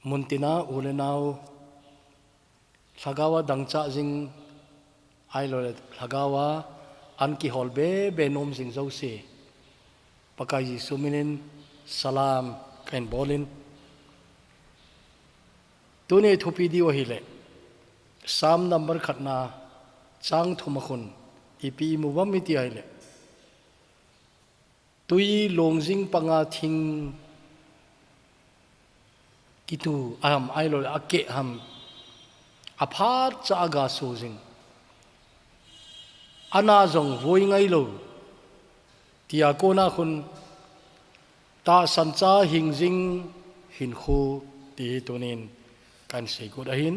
muntina ulenau lagawa dangcha jing ai lo lagawa an ki holbe benom jing zo se pakai suminin salam kain bolin tune thupi di ohile sam number khatna chang thumakhun ipi muwam iti aile tui longjing panga thing kitu ailo ake ham aphat cha aga sojing ana jong voi ngai lo tia kona khun ta sancha hingjing hin khu ti tunin kan sei ko dahin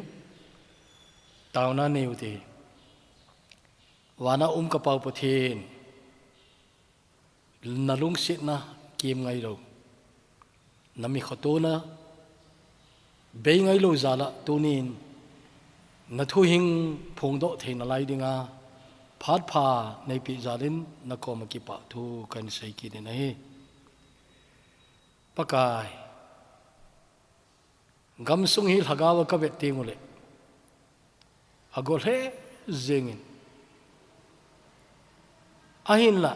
tauna neuti wana ka pau pathin nalung sit na kim ngai lo nami khotona be ngai lo zala tunin na thu hing phung do thein lai dinga phat pha nei pi zalin na ko ma ki pa thu kan sei ki ne hi pakai gam sung hi hagawa ka bet tingule agol he zengin ahin la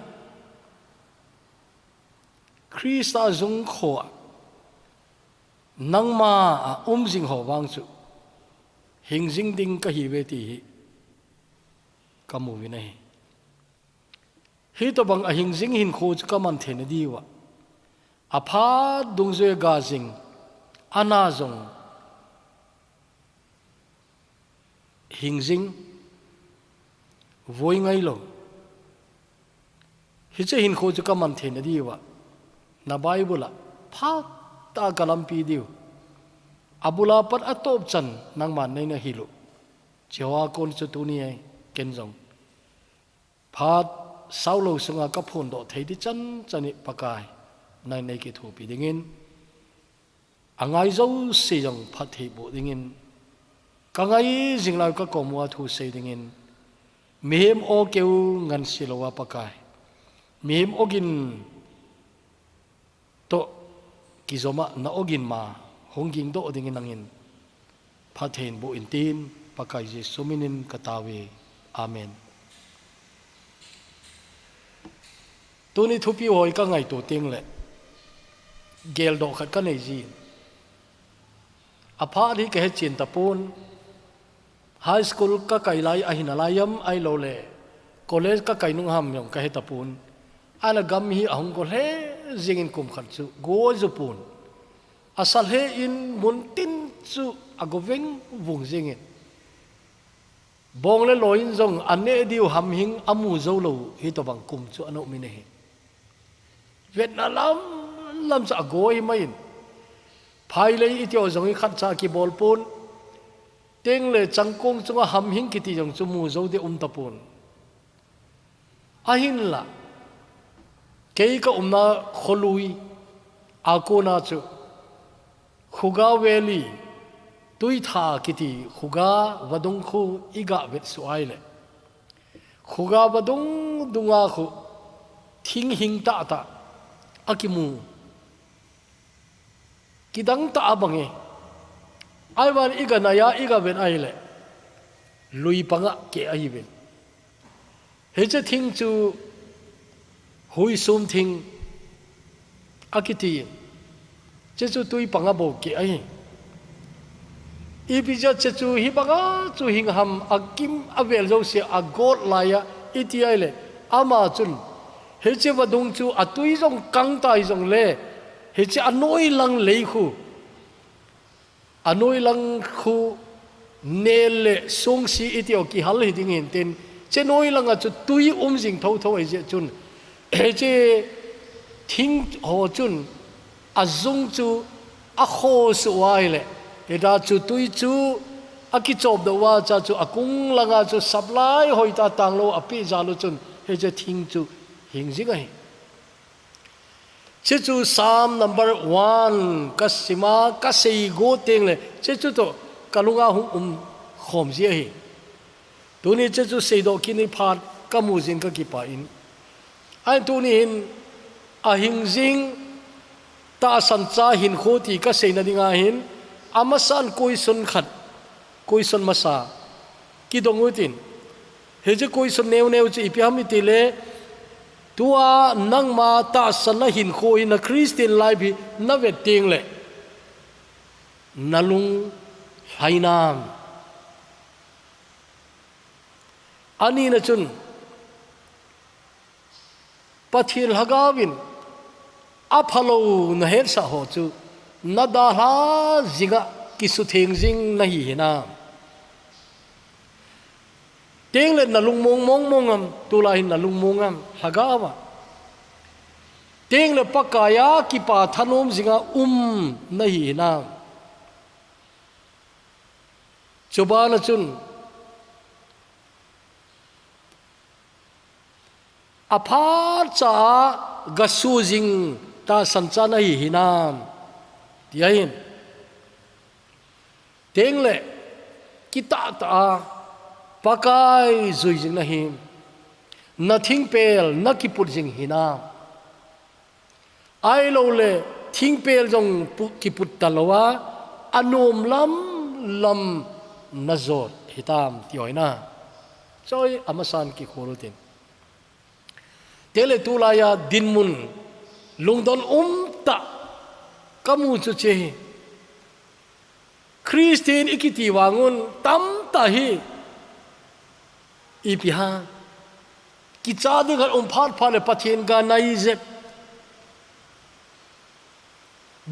Krista zung kho nangma jing ho wang chu hing jing ding ka hi ve ti kamu vi nahi hi to bang a hing jing hin kho chu ka man the na di wa apha dung je ga jing ana zong hing jing voi ngai lo hi che hin kho chu ka man the na di wa na Bible pha ta kalam pi diu abula pat atop chan nang man nei na hilu chewa kon chu tu ni ai ken jong phat saulo sunga ka phun do thei di chan chani pakai nai nei ki thu pi dingin angai zo se jong phat thei bo dingin kangai jinglai ka komwa thu se dingin mehem o keu ngan silowa pakai mehem ogin to kizoma na ogin ma honging do dingin nangin phathen bo intin pakai je suminin katawe amen tuni thupi hoi ka ngai to ting le gel do khat ka nei ji apha ri ke chin tapun high school ka kai lai a hinalayam ai lo le college ka kai nung ham yong ka he tapun ana gam hi ahong ko he jingin kum khat chu go zu pun asal he in mun tin chu agoveng vung jingin bong le loin jong ane diu ham hing amu zo lo hi to bang kum chu anu mi ne he vet na lam cha goi main phai le i tio jong i khat cha ki bol pun teng le changkong chu ham hing ki ti jong chu mu zo de tapun ahin la kei ka umna kholui akona chu khuga valley tui tha kiti khuga wadung khu iga vet suaile khuga wadung dunga khu thing hing ta ta akimu kidang ta abange aiwan iga na ya iga ven aile lui panga ke ai ven heche thing chu hui sum thing akiti chechu tui panga bo ke ai ibija chechu hi panga chu hing ham akim avel zo se agot laya iti aile ama chun heche wadung chu atui jong kang tai jong le heche anoi lang lei khu anoi lang khu nele song si iti o ki hal hi ding in ten che noi lang chu tui jing tho tho ai je chun heche thing ho chun azung chu a kho su waile eda chu tui chu aki chob do wa cha chu akung langa chu supply hoi ta tanglo api jalu chun heche thing chu hing jing ai chechu sam number 1 kasima kasei go teng le chechu to kalunga hum khom ji hi tuni chechu sei do kini phat kamu jing ka ki pa in ai tuni hin a hing jing ta san cha hin khoti ka sei na dinga hin amasan question khat question masa ki dongutin he je question neu chi ipiam itile tua nang ma ta sana hin khoi na Christian life hi na vet ting le nalung hainam ani na chun pathil hagawin aphalo na her sa ho chu na da ha zinga kisu theng jing na hi na teng le na lung mong am tulai na lung mongam hagawa teng le pakaya ki pa thanom zinga na hi na chobana chun apha cha gasu jing ta sanchana hi hinam tiain teng le kita ta pakai zui jing na him nothing pel na ki put jing hina ai lo le thing pel jong ki put talowa anom lam nazot hitam tioina choi amasan ki kholutin tele tulaya dinmun lungdon ta kamu chu che Christian ikiti wangun tam ta hi ipiha ki chadi gar phat phale pathin ga nai je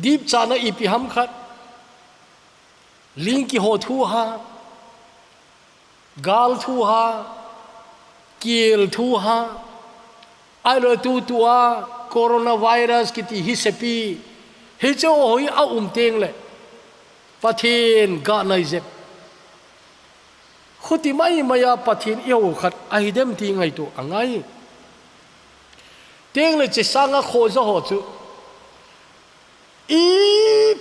deep chana ipiham khat ling ki ho thu ha gal thu ha kiel thu ha ai lo tu tua coronavirus kiti hi sepi he cho hoi a teng le pathin ga nai je khuti mai maya pathin yo khat ai dem ti ngai tu angai teng le che sanga kho zo ho chu i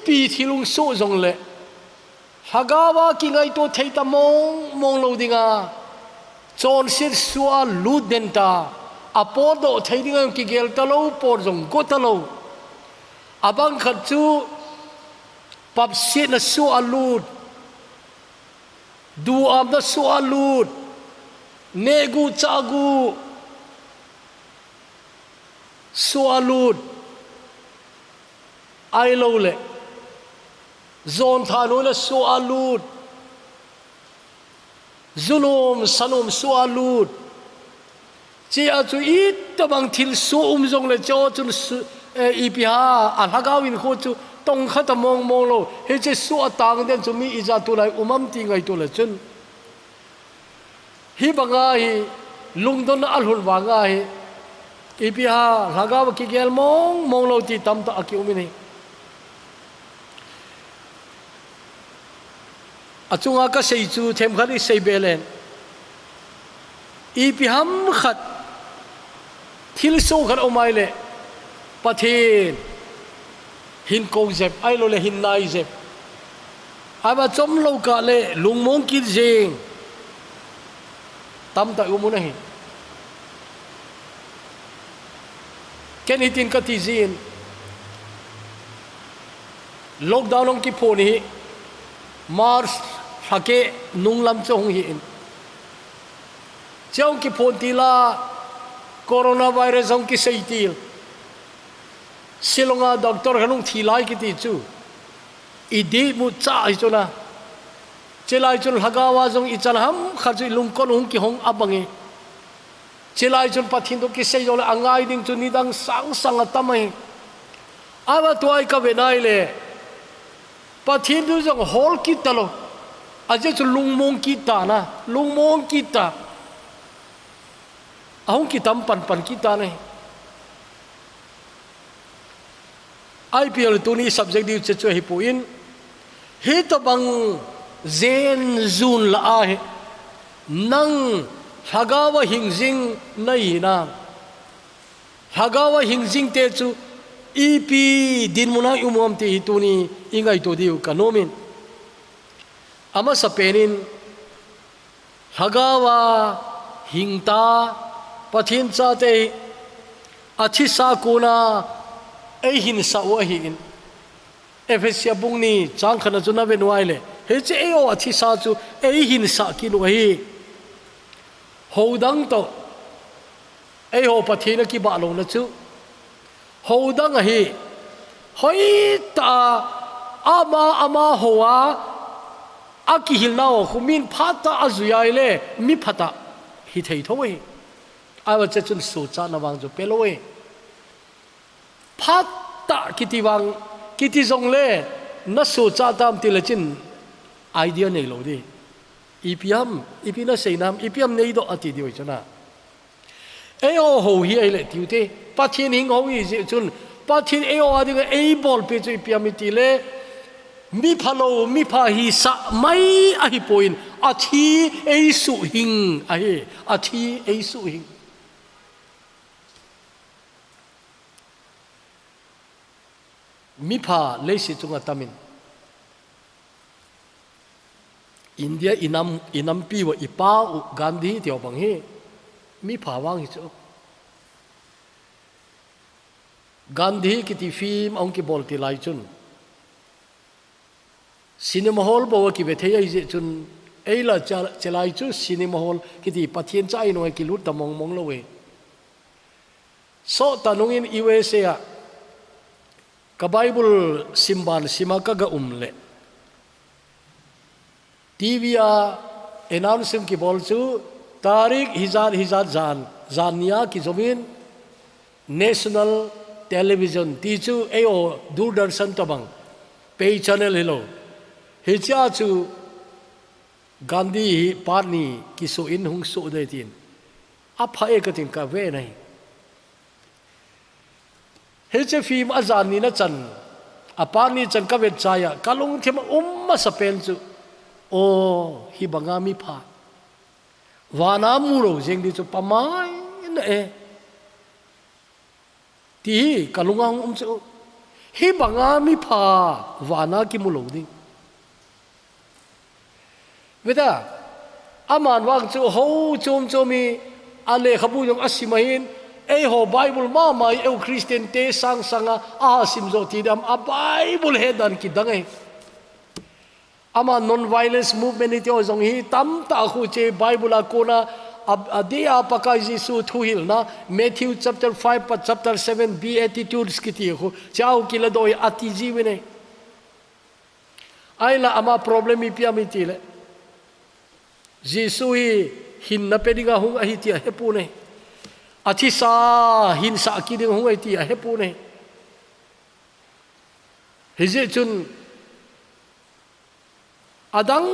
pi thilung so jong le hagawa ki ngai to theita mong lo dinga chon sir suwa lu den ta apodo theidinga ki gel talo por jong ko talo abang khat chu pap sit na su alut du am da su alut negu chagu su alut ai lo le zon thanu le su alut zulum sanum su alut chi a chu it tabang thil su jong le cho chun ipiha al hagawin kho chu tong khata mong lo he che su atang den chu mi iza tu lai ti ngai tu le chun hi banga hi lungdon al hul wanga hi ipiha hagaw ki gel mong lo ti tam ta aki umini achunga ka sei chu them khari sei belen ipiham khat thil so khat omai le pathin hin ko zep ai lo le hin nai zep aba chom lo ka le lungmong ki jing tam ta umuna hi ken hitin ka ti zin lockdown ong ki phone hi mars hake nunglam chong hi in chong ki phone ti la coronavirus ong ki sei til silonga doctor kanung thilai ki ti chu idi mu cha hi chuna chelai chun hagawa jong i chan ham khaju lungkon hung ki hong abangi chelai chun pathin do ki sei jole angai ding chu ni dang sang atamai awa tuai ka venai le pathin du jong hol ki talo aje chu lungmong ki ta na lungmong ki ta ahong ki tam pan ki ta nei IPL tuni subject di che hi puin hi to bang zen zun la a he nang hagawa hingjing nai na hagawa hingjing te chu EP din muna umom te tuni ingai to diu kanomin ama sapenin hagawa hingta pathin cha te athi sa kuna ei hin sa wa hin เอเฟเซียบุงนี่จางขนาดจุนน่าเวนไว้เลยเฮ้ยเจ้าอธิษฐานจูหินสักกินไว้หูดังโตหูปะทีนักกิบาลงนะจูหูดังเฮ้ยตาอามาหัวอากิหิลนาคุมินพัตตาอาจุยายเล่มิพัตตาฮิตเฮทโว้ยอาว่าจะจุนสูจานาวังจูเปโลเวพัตตากิติวังกิติจงเล่นัสสูจาตามติเลจินไอเดียในโลดีอีพียมน่าเสียน้ำอีพียมในดอกอติเดียวจ้ะนะโอ้โหเฮียเลยทิวเต้ปัจจุบันเขาอีจุนปัจจุบันว่าดีก็บอลไปจุอีพียมติเลมีพะโลมีพาหิสะไม่อหิปอยน์อาทิสุหิงอาทิสุหิงมีพาเลสิจุงอัตมินอินเดียอินัมปีว่าอีป้าอุกันดีเดียวบางทีมีพาวางหิจุกันดีกิติฟิล์มองกิบอลติไลจุนซินีมาฮอลบอกว่ากิเวทเฮียจุนละจะไลจุซินีมาฮอลกิติปัทเทียนใจหน่วยกิลุตตะมองละเวโซตานุงินอีเวเซียกับไบเบิลซิมบานซิมากะกะเลทีวีเอ็นอันซิมกิบอลจูตาริกฮิซาดจานนียกิจมิน National Television ทีจูดูดาร์สันตะบังเปย์ชาแนลฮิโลฮิจาจูกันดีปาร์นีกิสุอินหุงสุได้ทินอัพให้กติงกาเวนัยเฮเจฟิมอาจารย์นี่นะจันอปานี่จันกเวทใจอะกาลงเทมมาสเปนจูโอฮิบังามิพาวานามูโรเจงดิจูปามายนะที่กาลงอ่างจูฮิบังามิพาวานากิมูโรดิเวทาอามานวางจูโฮโจมีอาเลขบูยงอัสิมาหินho Bible ma Christian te sanga sim zo ti dam a Bible hedan ki dangai ama non violence movement ni tyo zong hi tam ta khu che Bible ko na adia pakai Jesu thuhil na Matthew chapter 5 chapter 7 beatitudes ki ti khu chau ki la doi ati jiwene ai la ama problem mi pia mi ti le Jesu hi hin na pedinga hung a hi ti he pu ne athi sa hin sa ki ding hung ai ti a he pu ne hije chun adang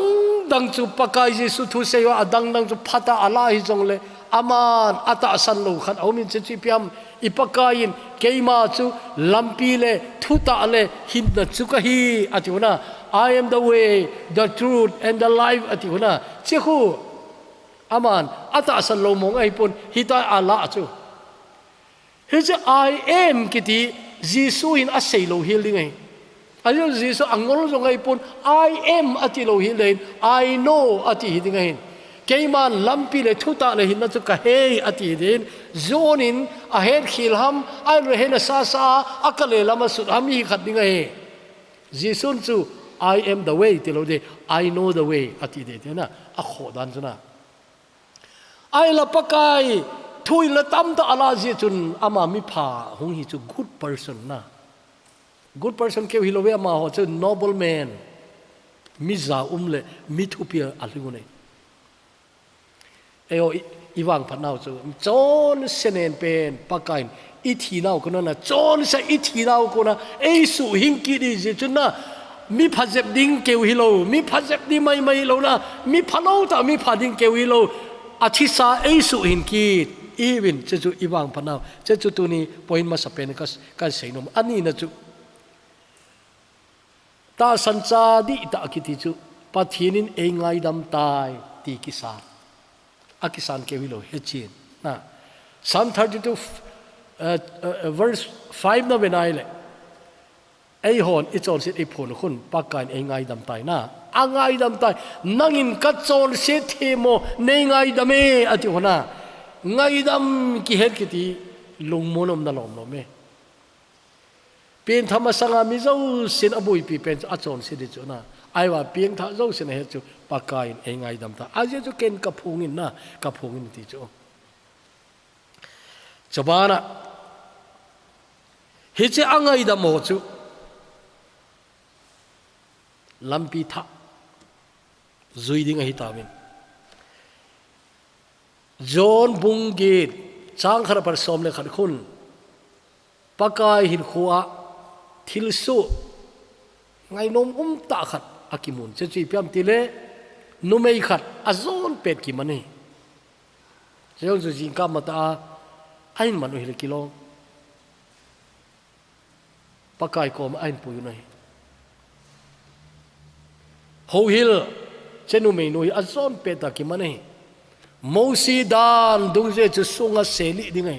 dang chu pakai Jesu thu se wa adang dang chu phata ala hi jong le aman ata san lo khan aumin che chi piam ipakain keima chu lampi le thuta le hin na chu ka hi atiuna I am the way the truth and the life atiuna che khu aman ata san lo mong ai pun hita ala chu hije I am kiti Jesu in a sei lo healing ai ayo Jesu angol jong ai pun I am ati lo healing I know ati hiding ai keiman lampi le thuta le hin chu ka he ati din zonin a head khilham ai re hen sa akale lama su ami khat ding ai Jesu chu I am the way ti lo de I know the way ati de na a khodan chuna ai la pakai thui la tam ta ala ji chun ama mi pha hung hi chu good person na good person ke hi lo we ama ho chu noble man mi za le mi thu pia alingune eo iwang phanau chu chon senen pen pakai i thi nau ko na chon sa i thi nau ko na ei su hing ki di ji chun na mi phajep ding ke hi lo mi phajep di mai lo na mi phalo ta mi phading ke hi lo athisa eisu hin ki even chu iwang phanau chu tu ni point ma sapen ka seinom ani na chu ta sancha di ta kiti chu pathinin engai dam tai ti kisan akisan ke wilo hechin na Psalm 32 verse 5 na benaile ei hon ichon sit iphun khun pakan engai dam tai na angai dam tai nangin kachol se themo nei ngai dame ati hona ngai dam ki het kiti lungmonom na lom me เป็นธรรมสังามิเจ้าสินอบุยปีเป็นอาจารย์สิเดจุนะไอ้ว่าเพียงท่าเจ้าสินเหตุปากกายเองไงดำตาอาจจะเกินกับพงอินนะกับพงอินที่จูจะบ้านะเหตุอังไงดำโมจูลำปีทักจุยดิ้งไอ้ตามินจอนบุงเกตจางขราประสมเลขัดคุณปากกายหินขัวทิลสุไงนมตาขัดอากิมุนจะจีบยามติเลนุไม่ขัดอาจอนเป็ดกิมันนี่เจ้าจะจิงกามาตาไอ้มันหิลกิโลปากกายกอมไอ้ปุยนี่โฮฮิลเจนุไม่นุยอาจอนเป็ดตากิมันนี่โมซีดานดุงเจจะส่งอาเซลิดิ้งไง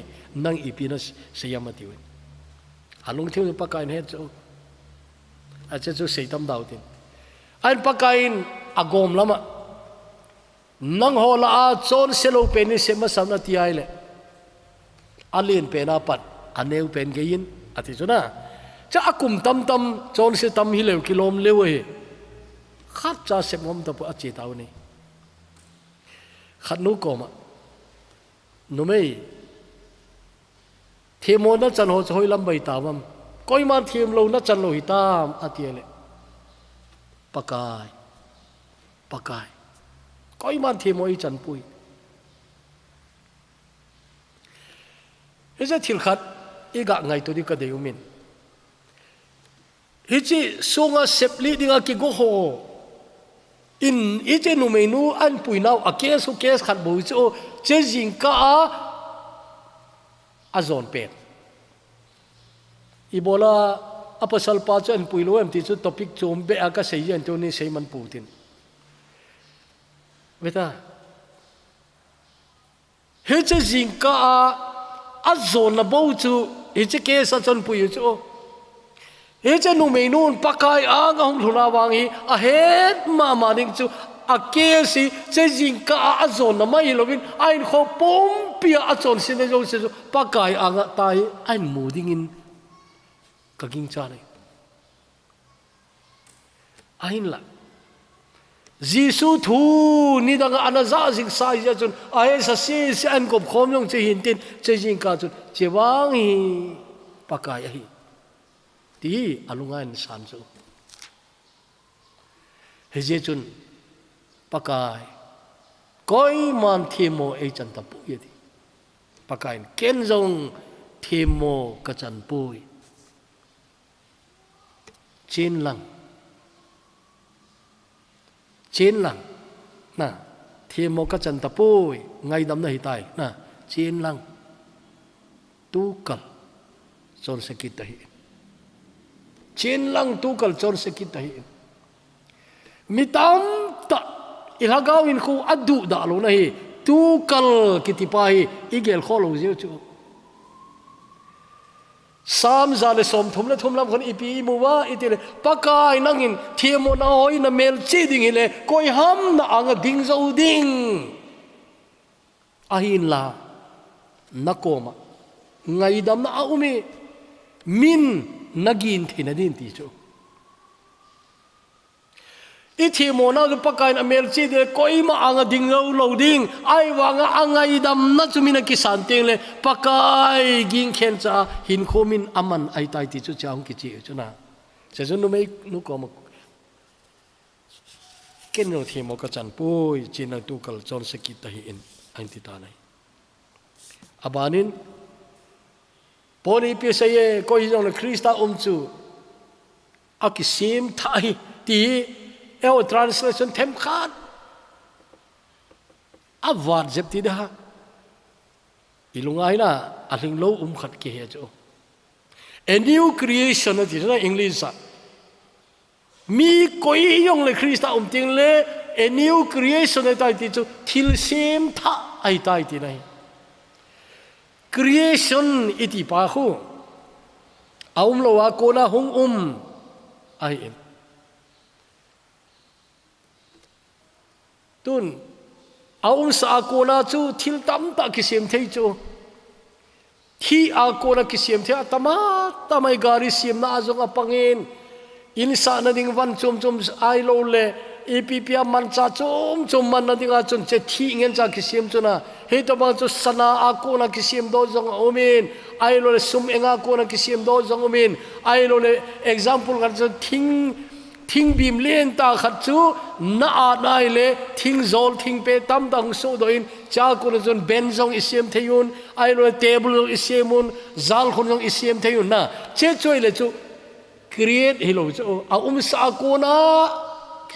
นั่งอีพีนัสเสียมาติวอาลุงเที่ยวปากกายเนี่ยจูอาจจะจูเสียตำดาวตินอันปากกายอากอมละมะนังฮอลาโจนเซโลเป็นนี่เสมาสามนาทีไอเลยอาลีนเป็นอาปัดอันเนวเป็นเกินอาทิจุนะจะอากุมตำโจนเสตำฮิเลวกิโลมเลวเฮขัดจะเสมอมตะปุอาจิตาวนี่ขัดนุกอมะนุไม่เทมนัดจันโหจะหอยลำใบตามัมก้อยมาเทียมเรานัดจันโลหิตามอาเทียเลปากายก้อยมาเทียมอยจันปุยเฮ้ยจะทิลขัดอีกะไงตัวนี้ก็เดียวมินเฮ้ยจีส่งอาเสพลีดิ้งอากิโกโฮอินอีเจนุเมนูอันปุยนาวอาเกสขัดบุยโจเจจิงกาอาจอนเป็ดอีโบลาอัปสัลปาจันปุยรู้เอ็มที่สุดท็อปิกโจมเบะก็เสียนตัวนี้เสียมันปูตินเวทาเฮเจจิงกาอาจอนนับบูจูเฮเจเกสจันปุยโจเฮเจนุเมนูนปากายอ่างของทุนาวางฮีอาเฮดมาดิงจูอาเกสิเจจิงกาอาจอนนับไม่ลวินไอ้เขาปุ่มเปียอาจอนสินเดโจสิจูปากายอ่างตายไอ้มูดิงินกกิงจาเลยไอ้ละยิสุทูนี่ดังอันนั้นจะสิ่งสายจนไอ้สัสเสียนกบคมยงจะเห็นตินจะยิงกาจนเจ้าวังฮีปากายฮีที่อารมณ์อันสันสุเฮเจจุนปากายก้อยมันเทโมเอจันตปุยดีปากายเกณฑ์จงเทโมกจันปุยเชนลังนะเทโมกจันตปุยไงดำนาหิตายนะเชนลังตุกัลจนสกิตหิเชนลังตุกัลจนสกิตหิมิตามตะอิลากาวินคูอัดดุดาลุนะฮิตุกัลกิติปาฮิอีเกลขอลูเจียวจูสามจาเลสมทุมและทุมลำคนอีปีมัวอีติเลปากายนั่งอินเทียมนาหอยนาเมลซีดิ่งฮิเลก้อยห้ำนาอ่างดิ่งเจ้าดิ่งอาหินลานักโกมาไงดำนาอุมีมินนักินที่นาดินที่จูอีทีโมนาลุปากายนาเมลซีดิ่งก้อยมาอ่างดิ่งเราเราดิ่งไอวางอ่างไงดำนัดจุมินักิสันติงเลปากายกินเข็นจ้าหินโคมินอามันไอตายที่จูจ้าองกิจิจูนะจะจูนุไม่นุกอมเก่งเราทีโมกจันปุยจีนักตุกัลจอนสกิตาหินอันติตานัยอาบานินพอนี้เปียเสยก็ยิ่งเลยคริสต์จูอากิซิมไทยที่เอว translation เต็มขาดอาวาดเจ็บที่เด้ออีลุงไงนะอะไรโลขัดเกี่ยจู a new creation นะที่นั่นอังกฤษมีก็ยิ่งเลยคริสต์จริงเลย a new creation ในใจที่จูทิลเซมท่าไอใจที่ไหน creation อิติปาคูเอาโลวาโกนาหงไอเอ็มตุนเอาสาโกนาจูทิลตั้มตาคิเซียมเทจูที่อาโกนาคิเซียมเทตมาต tamai gari sim na azong apangin insa na ding van chum ai lo le ipipia man cha chum man na ding a chun che thi ngen cha kisim chuna he to bang chu sana ako na kisim do jong omin ai lo le sum enga ko na kisim do jong omin ai lo le example kan chu thing bim len ta khat chu na a nai le thing zol thing pe tam dang so do in cha ko na jon ben jong isem theyun ai lo table isemun zal khon jong isem theyun na che choi le chu create hello chu a sa ko na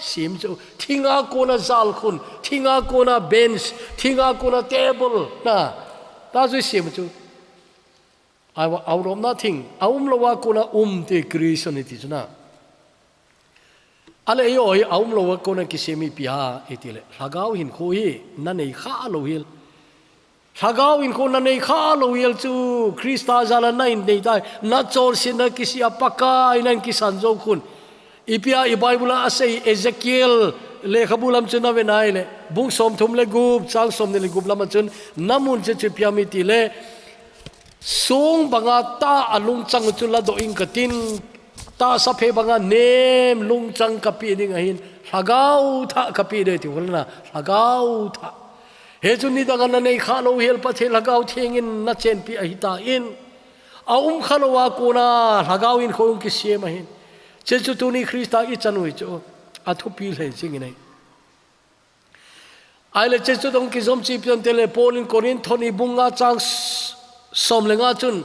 sim chu thinga ko na zal khun thinga ko na bench thinga ko na table na ta chu sim chu I out of nothing lo wa ko na te creation it is na ale yo lo wa ko na kisemi pia etile lagaw hin ko hi na nei kha lo hil lagaw in ko na nei kha lo hil chu krista zala nain nei dai na chor sin na kisi apaka inan kisan zo khun ipia i bible asai ezekiel le khabulam chuna venai le bung som thum le gup chang som ne le gup lam chun namun che che pia mi ti le sung banga ta alung chang chu la do ing katin ta sa phe banga nem lung chang kapi ding ahin lagaw tha kapi de ti wala lagaw tha he chu ni da gan nei kha lo hel pa the lagaw thengin na chen pi a hita in khalowa ko na lagaw in khong ki sem ahin che chu tu ni krista i chanui chu a thu pi le sing nei ai le che chu dong ki zom chi pion tele polin korin thoni bunga chang som lenga chun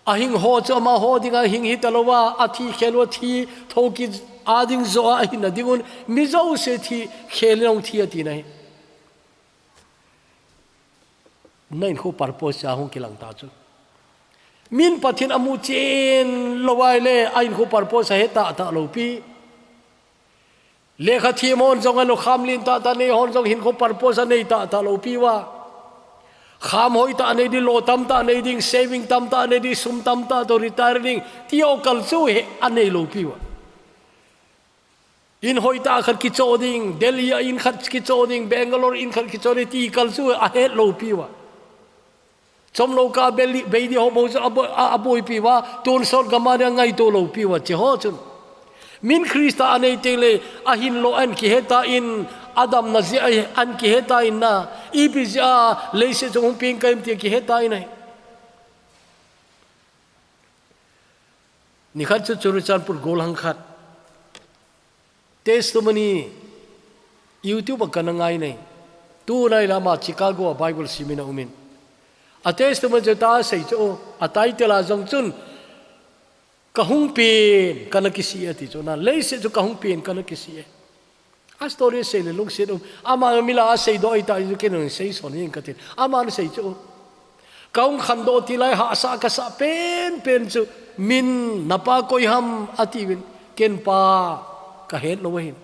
ahing ho cho ma ho dinga hing hi talowa athi khelo thi thoki ading zo a hin dingun mi zo se thi khelong thi ati nai nain kho purpose cha hong kilang ta chu min pathin amu chen lowai le ain kho purpose he ta lo pi lekha thi mon jong lo khamlin ta nei hon jong hin kho purpose nei ta lo pi wa kham hoi ta nei di lo tam ta nei ding saving tam ta nei di sum tam ta to retiring tio kal chu he anei lo pi wa in hoi ta khat ki cho ding delhi in khat ki cho ding bangalore in khat ki cho ti kal chu a he lo pi wa chom lo ka beli be di ho bo aboi pi wa ton sol gamana ngai to lo pi wa che ho chun min krista anei tele ahin lo an ki heta in adam na zi an ki heta in na ibija leise jong ping kaim ti ki heta in ai ni khat chu churu chan pur gol hang khat testimony youtube kan ngai nei tu nai lama chicago bible seminar umin a testimony ta sei chu a title jong chun kahung pin kana kisi ati chona leise chu kahung pin kana kisi a story sei le lung se ama mila sei do ita ju ken sei son yin katin ama sei chu kaung khan do ti lai ha sa ka sa pen chu min napa koi ham ati win ken pa ka het lo hin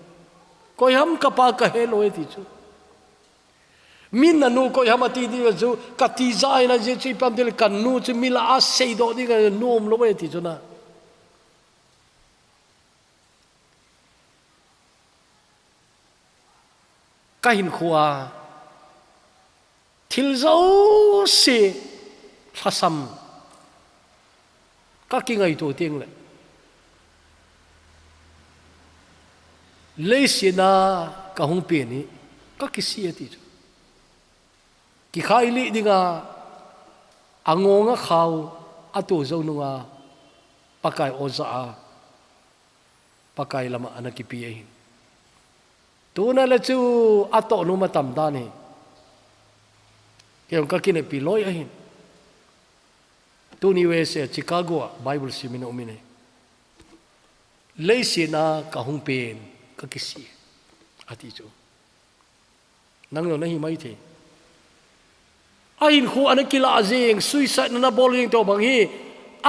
koi ham ka pa ka he lo ti chu min nanu koi ham ati di chu ka ti zai na je chi pam del kan nu chu mila a sei do di ga nom lo ti chu na kahin khuwa thil zo se thasam ka ki ngai to ting le leisina ka hung pe ni ka ki si ati ki khai li dinga angonga khaw atu zo nuwa pakai oza a pakai lama anaki pi ai tuna la chu ato nu matam da ni keng ka kine pi loi ahin tu ni we se chicago bible seminar umine leisina ka hung pen ka kisi ati chu nang no nahi mai the ain khu anakila azeng suicide na bowling to bang hi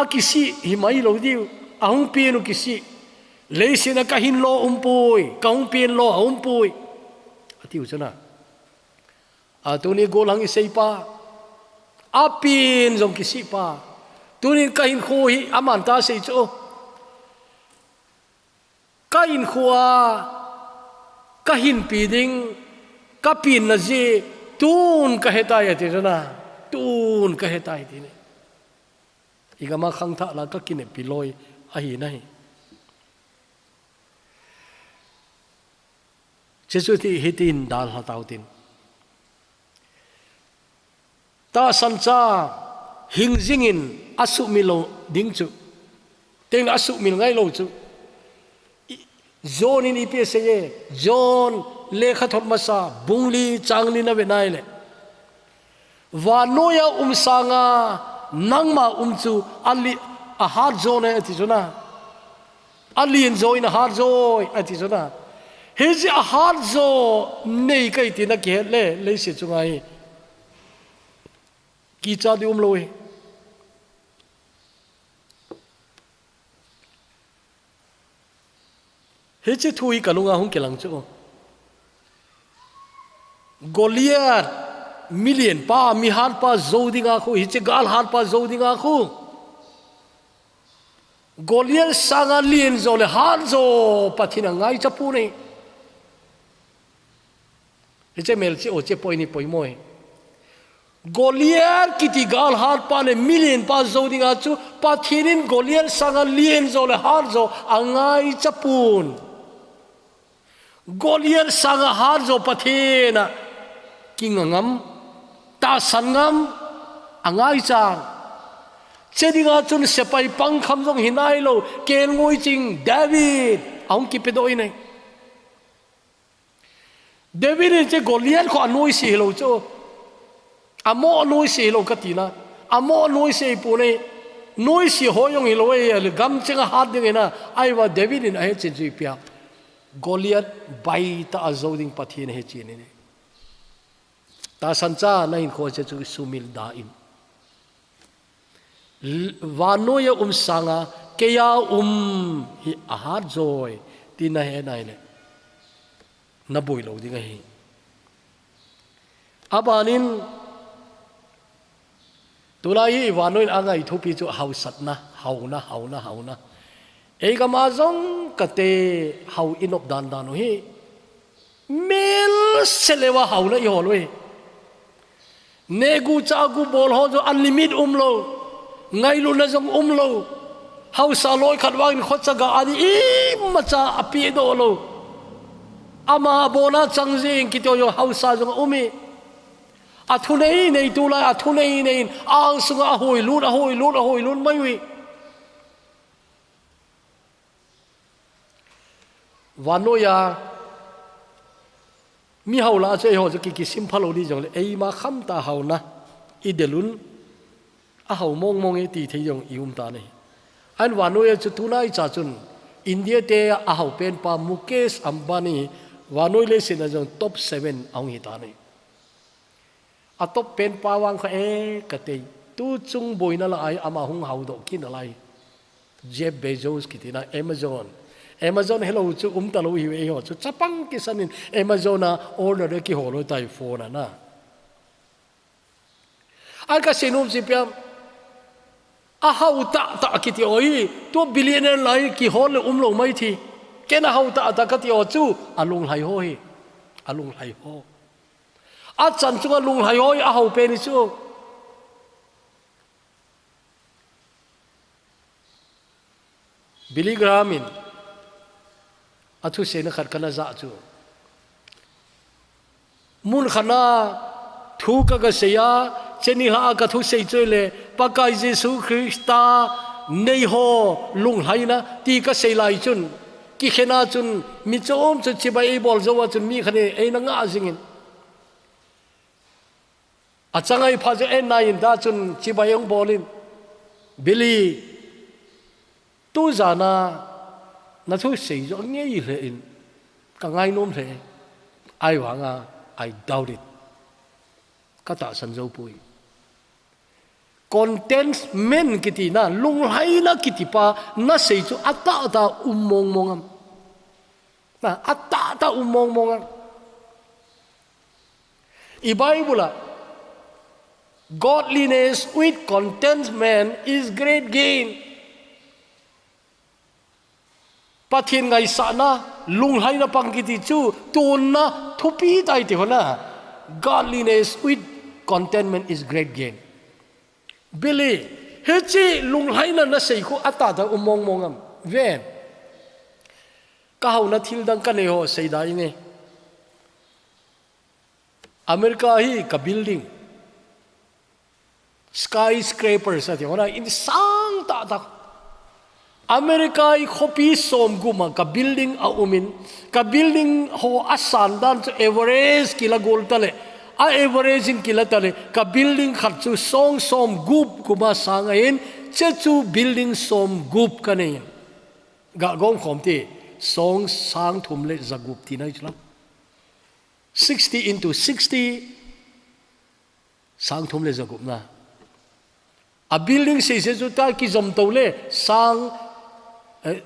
akisi hi mai lo di ahung pen nu kisi leisina ka hin lo umpui ka hung pen lo umpui ati uchana atuni golang isei pa apin jong kisi pa tunin ka hin khu hi aman ta sei chu ka in khuwa ka hin pi ding ka pin na ji tun ka hetai ati jana tun ka hetai ti ne igama khang tha la ka kine piloi a hi nai Jesu ti hitin dal ha tautin ta sancha hingjingin asu milo ding chu teng asu mil ngai lo chu John in IPSA John lekha thot masa bungli changli na benai le vanoya sanga nangma chu ali a har zone ati zona alien join a har joy ati zona hezi a har zo nei kai ti na ke le se chungai ki cha di loi hezi thui kalunga hung kelang chu Goliath million pa mi har pa zodinga khu hiche gal har pa zodinga khu Goliath sanga lien zo le har zo pathina ngai chapu nei hiche mel chi o che poi ni poi moi Goliath kiti gal har pa le million pa zodinga chu pathinin Goliath sanga lien zo le har zo angai chapun Goliath sanga har zo pathina kingangam ta sangam angai chang chedinga chun sepai pang kham jong hinai lo kel ngoi ching David aung ki pedoi nei David che Goliath ko anoi si lo cho amo anoi si lo katina amo anoi si pu nei noi si hoyong hi lo e gam chenga hat ding na aiwa David in a he chen ji pia Goliath bai ta azoding pathin he chi ni ta sancha na in kho che chu sumil da in vanoya sanga keya hi ahar joy tina he nai le na boi lo dinga hi abanin tulai vanoin angai thupi chu hausat na hauna ega ma jong kate hau inop dan no hi mel selewa haula i holwe negu chagu bol ho jo unlimit lo ngai lu na jong lo hausa loi khatwang khotsaga ani i macha api do lo ama bona changjing ki to yo hausa jong umi athunei nei tula athunei nei ang sunga hoi lut mai wi vanoya mi haula che ho ki simphalo di jong le ei ma kham ta hauna idelun a hau mong e ti thei jong ium ta nei an vanoya chu tunai cha chun India te a hau pen pa Mukesh Ambani vanoi le sin jong top 7 aung hi ta nei a top pen pa wang kha e kate tu chung boina la ai ama hung hau do kin lai Jeff Bezos kitina Amazon hello chu talo hi e ho chu chapang ki sanin Amazon na order ki holo tai phone na al ka sinum si pya a hau ta ki ti oi to billionaire lai ki hol lo mai thi kena hau ta ka ti o chu alung lai ho a chan chu alung lai ho a hau pe ni chu Billy Graham athu se na khat kana za chu mun khana thu ka seya cheni ha ka thu sei chole pakai Jesu Christa nei ho lung haina ti ka sei lai chun ki khena chun mi chom chu chibai bol zo chun mi khane e na nga jingin achangai phaje en nine da chun chibayong bolin Billy tu zana na thu sei zo nge yi le in ka ngai nom the ai wanga I doubt it ka ta san zo pui contentment kiti na lung hai na kiti pa na sei chu ata mongam na ata mongam I Bible godliness with contentment is great gain pathin ngai sana lung hai na pangkiti chu tun na thupi tai ti hona godliness with contentment is great gain Billy เฮจิลุงไหนั่นนะใส่คู่อัตตาแต่มองอ่ะเวนก้าวนาทิลดังกันเอโฮใส่ได้ไงอเมริกาฮีกับบิลดิ้งสกายสครปเปอร์สัตย์ว่าอินสังตาตาอเมริกาฮีคอปีสมกุมากับบิลดิ้งอาอุมินกับบิลดิ้งโฮอัสสันดันเอเวอเรสกิลาโกลตะเลเอเวอเรจินกิลาตะเลกับบิลดิ้งขัดจูสองสมกุบกุมาสังเงินเจ้าจูบิลดิ้งสมกุบกันเองกะกงขอมที่สองสังทุ่มเลจักุบที่ไหนจุล่ะ60 into 60สังทุ่มเลจักุบนะa building se se chu ta ki zom to le sang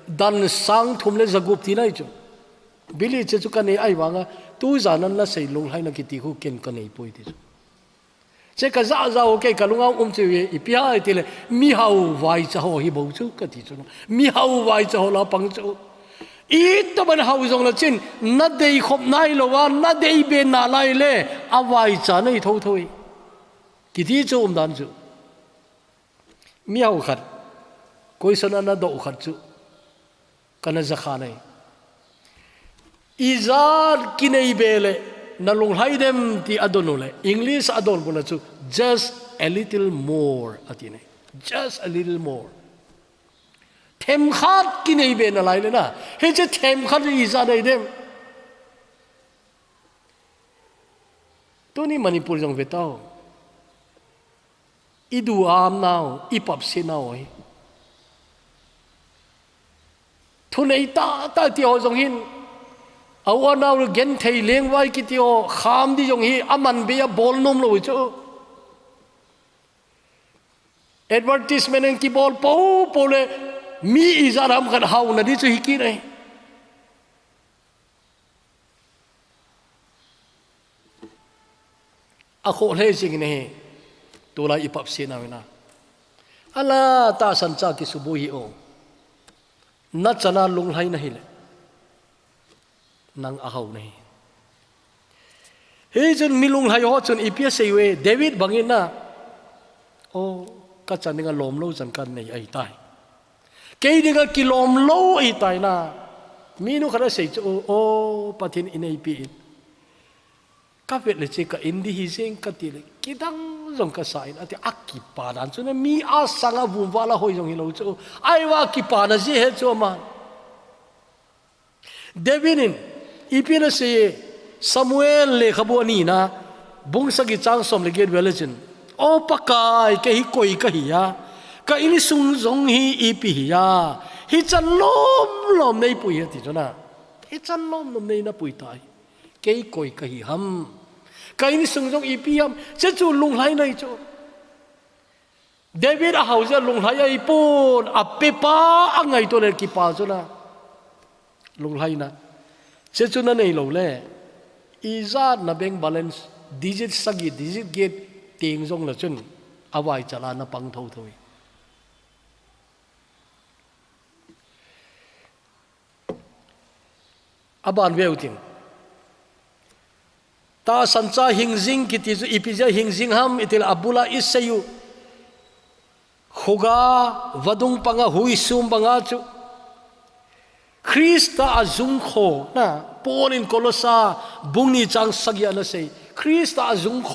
dan sang thum le zagup ti nai chu bili che chu kan ai wanga tu zanan la sei lung hai na ki ti hu ken kan ei poi ti chu che ka za za o ke ka lunga chu i pi ha ti le mi hau vai cha ho hi bo chu ka ti chu mi hau vai cha ho la pang chu i to ban hau zong la chin na dei khop nai lo wa na dei be na lai le a vai cha nei tho thoi ki ti chu dan chuมีเอาขัดคุยสนานาดอกขัดจุกันจะขานัยอิจาร์กินไอเบลนั่งลงไฮเดมที่อดนุเลอังกฤษอดนบุญจุ just a little more อธินัย just a little more เทมขัดกินไอเบลอะไรเลยนะเฮ้ยจะเทมขัดอิจาร์ไอเดมตัวนี้มันนิปุริจงเวต้าอีดูอามนาวอีปับเสนาวทุนไอตาที่อจงหินเอาว่านาวเงินเทเลี้ยงไว้กิที่อขามที่จงหิอามันเบียบอลนุ่มเลยจ้ะเอ็ดเวิร์ติสเมนต์กีบอลปูเลยมีอิจารามกันหาวนั่นที่จะฮิกินไออะโคเลจิงเนี่ยตัวลายอิปับเสนาวินาอัลลาตาสันจากิสุบุฮิโอนัดจนาลุงไห้นะฮิเลนังอาหาวนี่เฮ้ยจนมีลุงไห้ฮอจนอีเปียเซเวเดวิดบังอินนะโอ้กัจจันนี่ก็ลมโลจันกันในไอ้ตายเกย์นี่ก็กิลมโลไอ้ตายนะมีนุขราเสยโอ้ปะทินอินไอปีก็เป็นเลยที่ก็อินดีฮิเซงก็ตีเลยคิดดังจงก็สายนะที่อักกิปานันจนมีอาสังบุญวาลาหอยจงฮิโลจูไอ้ว่ากิปานะจีเหตุว่ามันเดวินินอีพีนั่นเสียซามูเอลเลขบัวนี่นะบุงสกิจังสมเลเกตเวลจินโอ้ปากายก็ฮิโกยก็ฮิยาก็อินิสุงจงฮิอีพีฮิยาฮิจันล้มในปุยที่จนะฮิจันล้มในน่ะปุยตายเกย์โกยก็ฮิฮัมก็อินิสุงจงอีพีฮัมจะจูลุงไหในจูเดวิดเอาจะลุงไหไอ้ปูนอับเปป้าอังไงตัวเล็กกี่ป้าจูนะลุงไหนะจะจูนั่นเองเราเล่อีซาดนับเองบาลานซ์ดิจิตสกิดิจิตเกตเตียงจงละจุนเอาไว้จะลานะปังเท่าๆอาบานเวลติงตาสันจ้าหิงซิงกิติจูอีพิจาหิงซิงฮัมอิติลอับุลาอิสยูขุกาวดุงปังหุยซุมปังจูคริสต์อาจุงโคนะปอนินโคลสาบุงนีจังสักยานะเซคริสต์อาจุงโค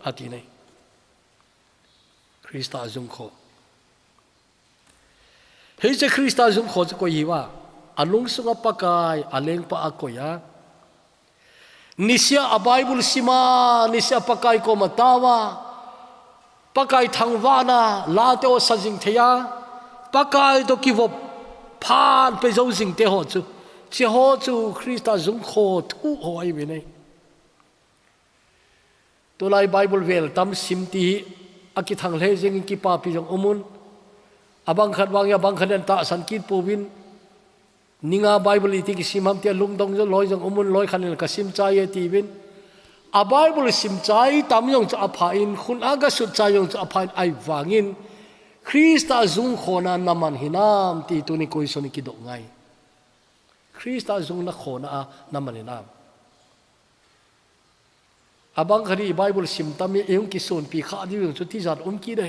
ฮัตินัยคริสต์อาจุงโคเฮ้ยจะคริสต์อาจุงโคจะก็ยีว่าอาลุงสุงปากายอาเลงปะอาโกยานิสยาไบเบิลสิมานิสยาปากายโกมาตาวาปากายทางวานาลาเตโอสัจิงเทียปากายตัวกิวพานไปเจ้าสิงเตหอจูเจ้าหอจูคริสต์จุงโคทุกหอยไปเลยตัวไลไบเบิลเวลตามสิมตีอากิทางเลจิงกิปาปิจงอมุนอาบังขัดวางยาบังขัดเดนตาสันกิดปูวินนิงาไบเบิลที่กิสิมhamเตียลุงดงจะลอยจังอมุนลอยขันเลกสิมใจตีวินอาไบเบิลสิมใจตามยงจะอภัยอินคุณอากาสุดใจยงจะอภัยไอวางินคริสต์จุงโคนันนามันหินามตีตัวนี้กุยสนิกิดไงคริสต์จุงนักโคนานามันหินามอาบังคดีไบเบิลสิมตามีเองกิส่วนปีขาดิวจุดที่จัดอุมกีได้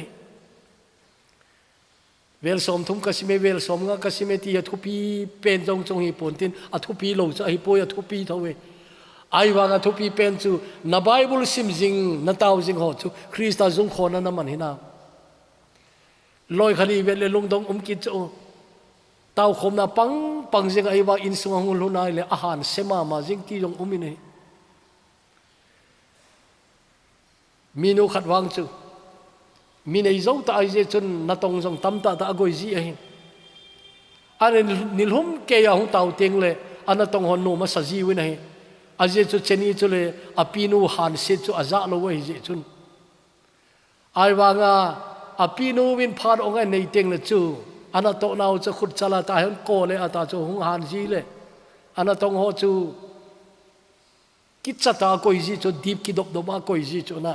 vel som thum kasime vel som nga kasime ti athupi pen jong jong hi pontin athupi lo cha hi poi athupi thawe ai wanga thupi pen chu na bible sim jing na taw jing ho chu krista jung khona na man hina loi khali vel lung dong ki chu taw khom na pang jing ai wa in sung hung lu nai le ahan sema ma jing ti jong umine minu khat wang chu minei zo ta ai je chun na tong jong tam ta agoi ji ai ane nilhum ke ya hu taw teng le ana tong hon no ma sa ji wi nai aje chu cheni chu le apinu han se chu aza lo wei je chun ai wanga apinu win phar ong ai nei teng le chu ana to nau chu khut chala ta hen ko le ata chu hung han ji le ana tong ho chu kitcha ta koi ji chu deep ki dop dop ma koi ji chu na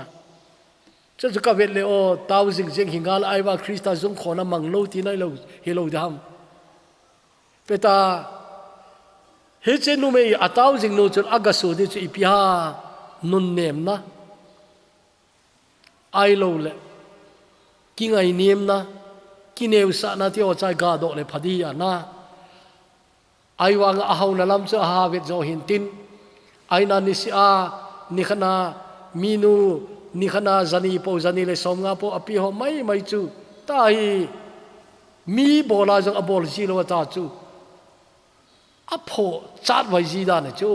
chu ka vet le o taw jing jing hingal ai wa krista jung khona mang lo ti nai lo he lo dam peta he che nu me ataw jing no chu agasu de chu ipia nun nem na ai lo le ki ngai nem na ki neu sa na ti o chai ga do le phadi ya na ai wa nga hau na lam chu ha vet zo hin tin ai na ni si a ni khana minu ni khana zani po zani le som nga po api ho mai chu ta hi mi bola jong abol ji lo ta chu apho chat vai ji da ne chu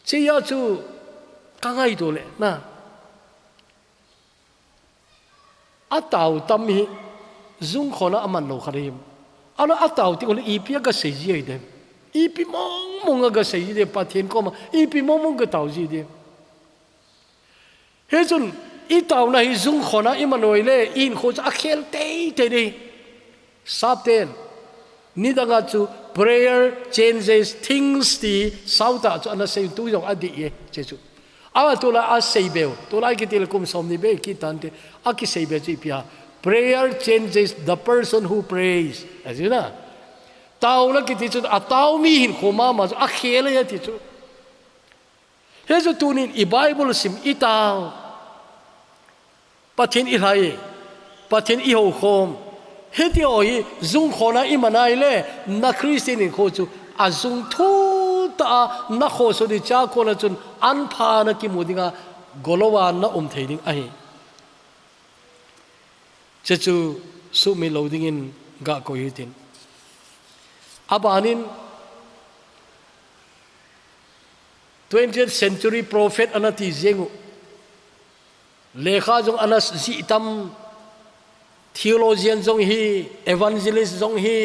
chi ya chu ka ngai to le na ataw tam hi zung khona aman lo kharim ala ataw ti ole ipi ga sei ji ai de ipi mong ga sei ji de pathen ko ma ipi mong ga taw ji de he chun I taw na hi zung khona imanoi le in kho cha khel te de sapten ni danga chu prayer changes things ti sauta chu ana sei tu jong adi ye che chu awa to la a sei bel to la ki tel kum som ni be ki tan te a ki sei be chi pia prayer changes the person who prays as you know taw la ki ti chu a taw mi hin khoma ma a khel ya ti chu he chu tu ni I bible sim I taw pathin I hai pathin I ho khom he ti oi zung khona I manai le na christian in kho chu a zung thu ta na kho so di cha ko na chun an pha na ki mudinga golowan na theiding a hi che chu su mi loading in ga ko hitin abanin 20th century prophet anati zengu lekha jong anas ji tam theologian jong hi evangelist jong hi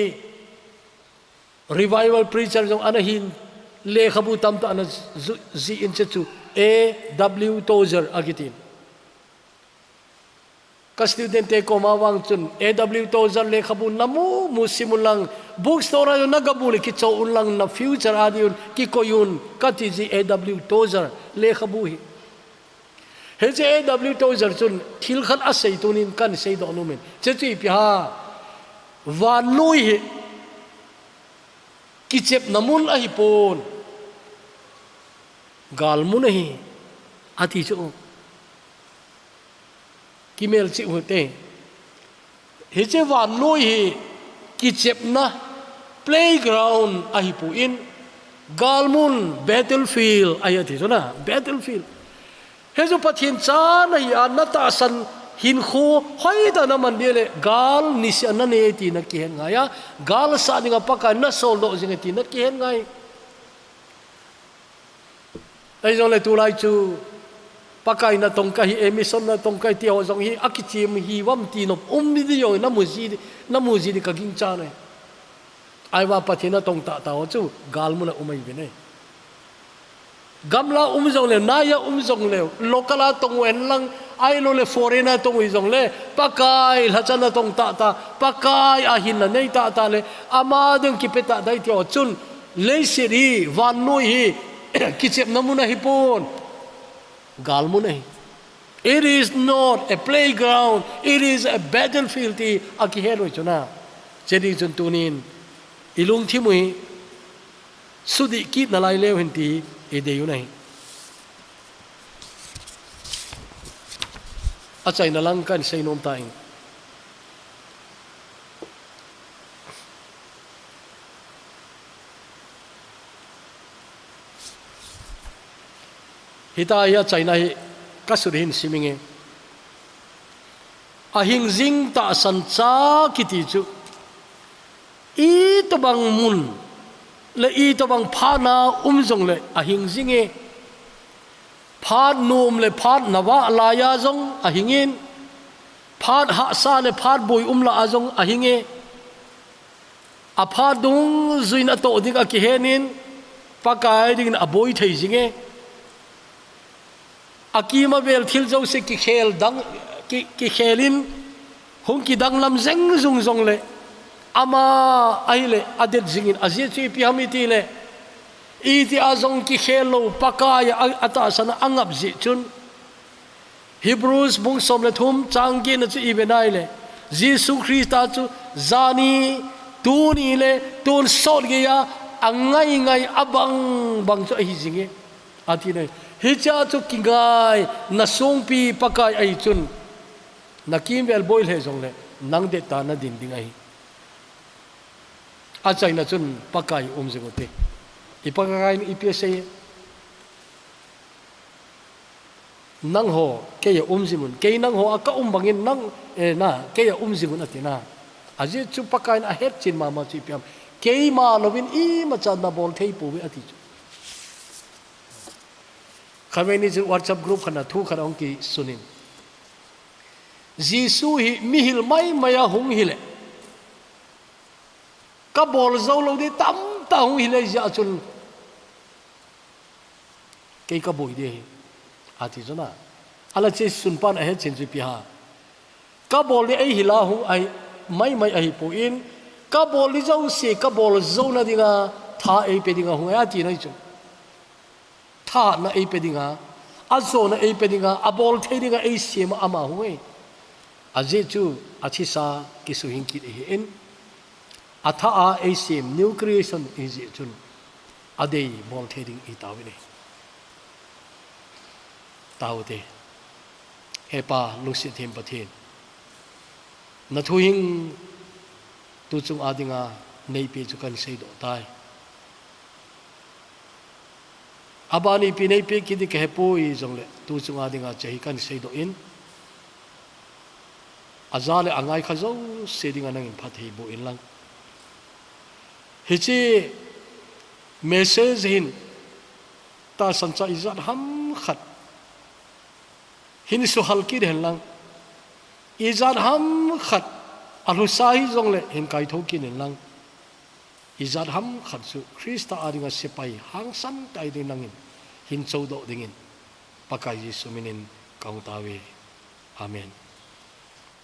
revival preacher jong anahin lekha bu tam ta anas ji in chu A.W. Tozer agitin ka student te ko mawang chun A.W. Tozer lekha bu namu musimulang bookstore yo nagabuli ki choun lang na future adiun ki koyun kati ji A.W. Tozer lekha bu hi he je A.W. Tozer chun thil khan asei tunin kan sei do numen che chi pi ha van lui hi ki chep namun a hi pon gal mun hi ati chu kimel chi hote he je van lui hi ki chep na playground a hi pu in galmun battlefield ayati so na battlefield he jo pathin cha na ya na ta san hin khu hoi da na man le gal ni se na ne ti na ki hen nga ya gal sa dinga paka na sol do jing ti na ki hen ngai ai jong le tu lai chu pakai na tong ka hi emission na tong kai ti ho jong hi akichim hi wam ti no ni di yo na mu ji di ka ging cha ne ai wa pathina tong ta ta ho chu gal mu na umai be ne gamla jong le na ya jong le lokala tong wen lang ai lo le foreigner tong jong le pakai la chana tong ta ta pakai a hin na nei ta ta le ama deng ki peta dai ti o chun le siri van noi hi kichep namuna hi pon gal mu nei it is not a playground it is a battlefield ti aki helo chuna chedi chun tunin ilung thimui sudi ki na lai lew hin ti e de yu nei achai na lang kan sei nom ta ing hita ya China hi kasurin siminge ahing jing ta san cha kiti chu i to bang mun le i to bang phana jong le ahing jinge phat num le phat nawa la ya jong ahingin phat ha sa le phat boi la ajong ahinge apha dung zuin ato dik a ki henin pakai ding aboi thei jinge akima bel thil zo se ki khel dang ki khelin hong ki dang lam zeng zung zong le ama aile adet jingin aje chi pi hamiti le iti azong ki khelo pakai ata sana angap ji chun Hebrews bung som le thum changge na chu ibenai le Jesus Christa chu zani tu ni le tun sol ge ya angai ngai abang bang chu hi jinge ati nei hi cha chu kingai na song pi pakai ai chun na kim vel boil he jong le nang de ta na din ding ai a chai na chun pakai jegote ipakai ni ipse nang ho ke ya jimun ke nang ho aka bangin nang na ke ya jimun atina aje chu pakai na het chin mama chi piam ke ma lovin i ma cha na bol thei pu ati chu khameni chu WhatsApp group khana thu khara ong ki sunin jisu hi mihil mai maya hung hile ka bol zo lo de tam ta hung hile ja chun ke ka boi de ati zona ala che sunpan a he chen ju pi ha ka bol ni ai hila hu ai mai ai po in ka bol ni zo se ka bol zo na dinga tha ai pe dinga hu ati nai chu tha na ai pe dinga a zo na ai pe dinga a bol thei dinga ai se ma ama hu ai a je chu a chi sa ki su hin ki he in a tha a ai se new creation is it chun a dei bol thei ding i taw ni taude hepa lusit him pathin na thuing tu chung adinga nei pe chu kan sei do tai abani pi nei pe ki di ke poi jongle tu chung adinga chahi kan sei do in azale angai khazo sedinga nang phathei bo in lang hichi message hin ta sancha izat ham khat hin su halki den lang izat ham khat alu sai jong le hin kai thoki nen lang izat ham khat su Krista adinga sepai hang sam tai de nangin hin chou do dingin pakai Jesu minin kaung tawe amen.